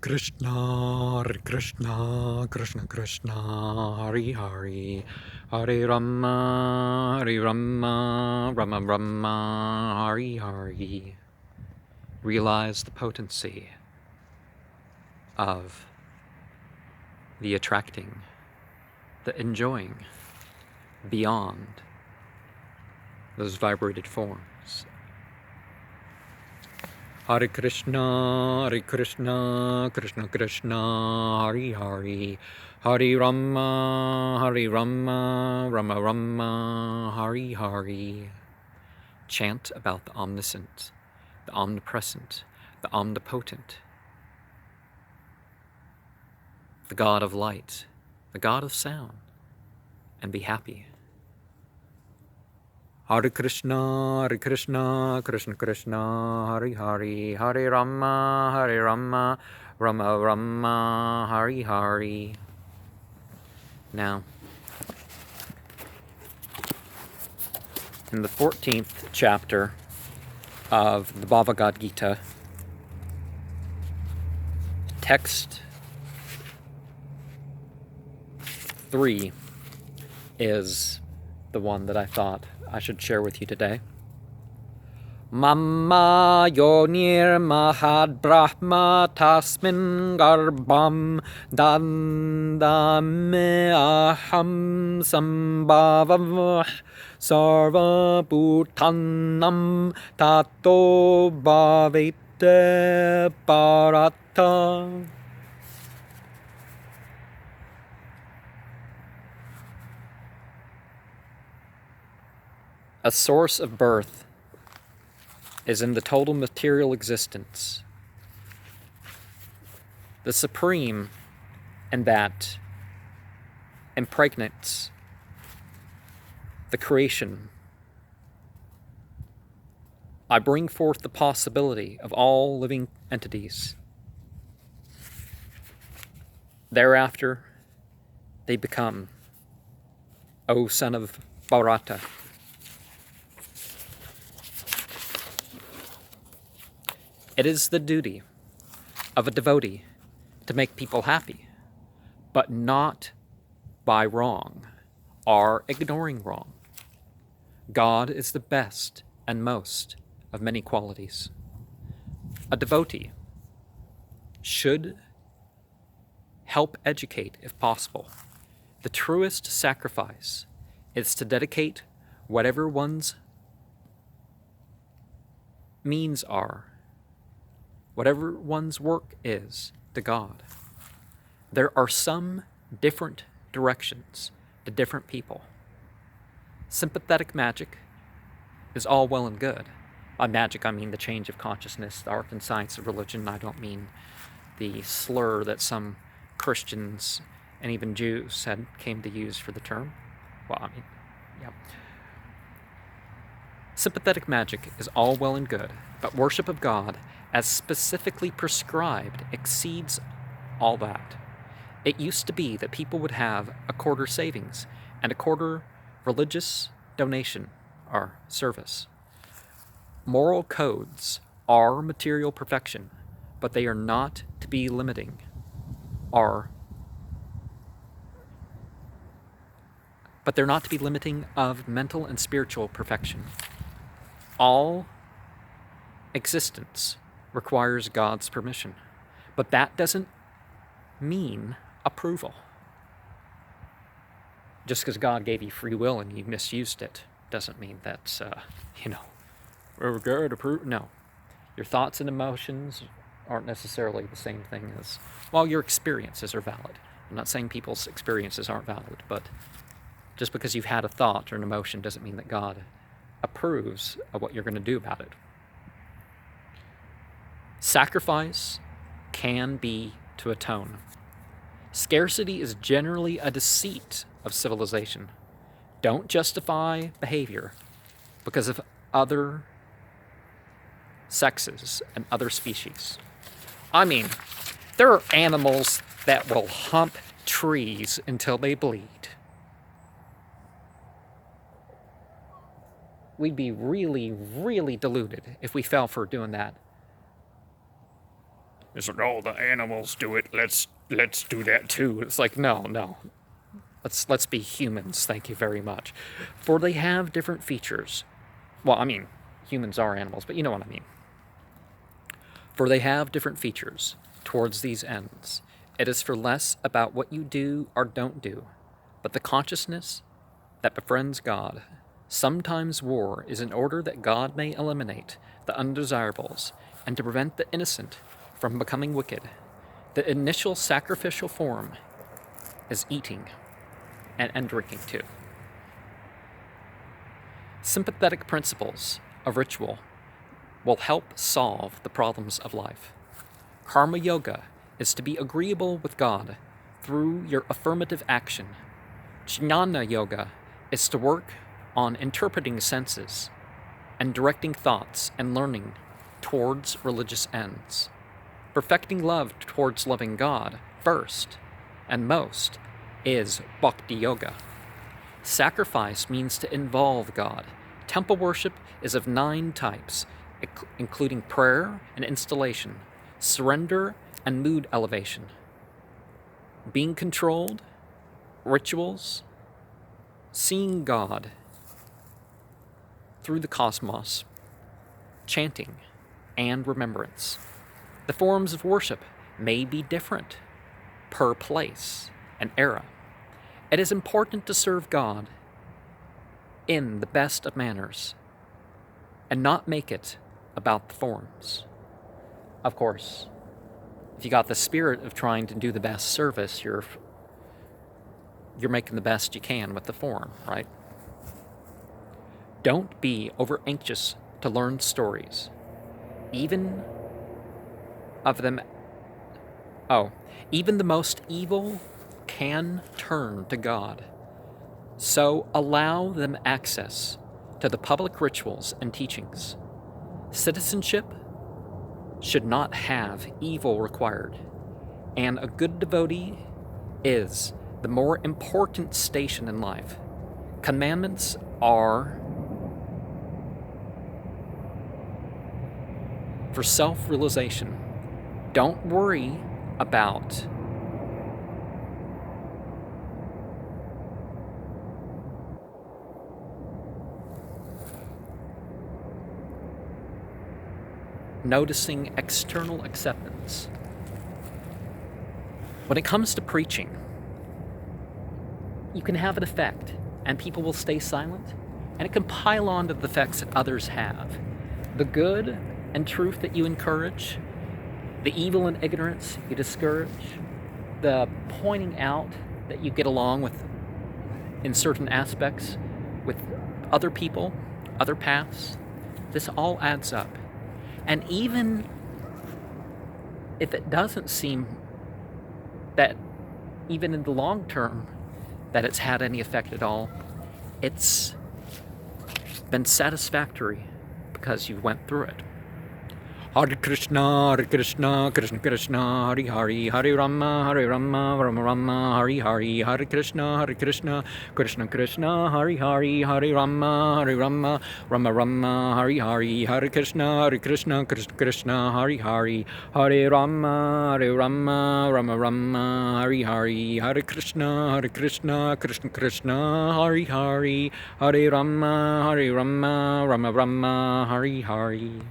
Hare Krishna, Krishna Krishna, Hare Hare, Hare Rama, Rama Rama, Hare Hare. Realize the potency of the attracting, the enjoying beyond those vibrated forms. Hare Krishna, Krishna Krishna, Hare Hare, Hare Rama, Rama Rama, Hare Hare. Chant about the omniscient, the omnipresent, the omnipotent, the God of light, the God of sound, and be happy. Hare Krishna, Krishna Krishna, Hare Hare, Hare Rama, Rama Rama, Hare Hare. Now, in the 14th chapter of the Bhagavad Gita, text 3 is the one that I thought I should share with you today. Mamma yonir mahad brahma tasmin garbham dandame aham sambhavam sarva bhutanam tato bhavite parata. A source of birth is in the total material existence. The supreme and that impregnates the creation. I bring forth the possibility of all living entities. Thereafter, they become, O son of Bharata. It is the duty of a devotee to make people happy, but not by wrong or ignoring wrong. God is the best and most of many qualities. A devotee should help educate if possible. The truest sacrifice is to dedicate whatever one's means are, whatever one's work is, to God. There are some different directions to different people. Sympathetic magic is all well and good. By magic, I mean the change of consciousness, the art and science of religion. I don't mean the slur that some Christians and even Jews came to use for the term. Well, I mean, yeah. Sympathetic magic is all well and good, but worship of God, as specifically prescribed, exceeds all that. It used to be that people would have a quarter savings and a quarter religious donation or service. Moral codes are material perfection, but they are not to be limiting but they're not to be limiting of mental and spiritual perfection. All existence requires God's permission, but that doesn't mean approval. Just because God gave you free will and you misused it doesn't mean that's, we're good, approve. No. Your thoughts and emotions aren't necessarily the same thing as, well, your experiences are valid. I'm not saying people's experiences aren't valid, but just because you've had a thought or an emotion doesn't mean that God approves of what you're going to do about it. Sacrifice can be to atone. Scarcity is generally a deceit of civilization. Don't justify behavior because of other sexes and other species. I mean, there are animals that will hump trees until they bleed. We'd be really, really deluded if we fell for doing that. It's like, oh, the animals do it. Let's do that too. It's like, no. Let's be humans. Thank you very much. For they have different features. Well, I mean, humans are animals, but you know what I mean. For they have different features towards these ends. It is for less about what you do or don't do, but the consciousness that befriends God. Sometimes war is in order that God may eliminate the undesirables and to prevent the innocent from becoming wicked. The initial sacrificial form is eating and drinking too. Sympathetic principles of ritual will help solve the problems of life. Karma yoga is to be agreeable with God through your affirmative action. Jnana yoga is to work on interpreting senses and directing thoughts and learning towards religious ends. Perfecting love towards loving God first and most is bhakti yoga. Sacrifice means to involve God. Temple worship is of 9 types, including prayer and installation, surrender and mood elevation, being controlled, rituals, seeing God through the cosmos, chanting, and remembrance. The forms of worship may be different per place and era. It is important to serve God in the best of manners and not make it about the forms. Of course, if you got the spirit of trying to do the best service, you're making the best you can with the form, right? Don't be over anxious to learn stories, even the most evil can turn to God. So allow them access to the public rituals and teachings. Citizenship should not have evil required, and a good devotee is the more important station in life. Commandments are for self-realization. Don't worry about noticing external acceptance. When it comes to preaching, you can have an effect, and people will stay silent, and it can pile on to the effects that others have. The good and truth that you encourage, the evil and ignorance you discourage, the pointing out that you get along with in certain aspects with other people, other paths, this all adds up. And even if it doesn't seem that, even in the long term, that it's had any effect at all, it's been satisfactory because you went through it. Hare Krishna, Krishna Krishna, Hare Hare, Hare Rama, Rama Rama, Hare Hare, Hare Krishna, Krishna Krishna, Hare Hare, Hare Rama, Rama Rama, Hare Hare, Hare Krishna, Krishna Krishna, Hare Hare, Hare Rama, Rama Rama, Hare Hare, Hare Krishna, Krishna Krishna, Hare Hare, Hare Rama, Rama Rama, Hare Hare.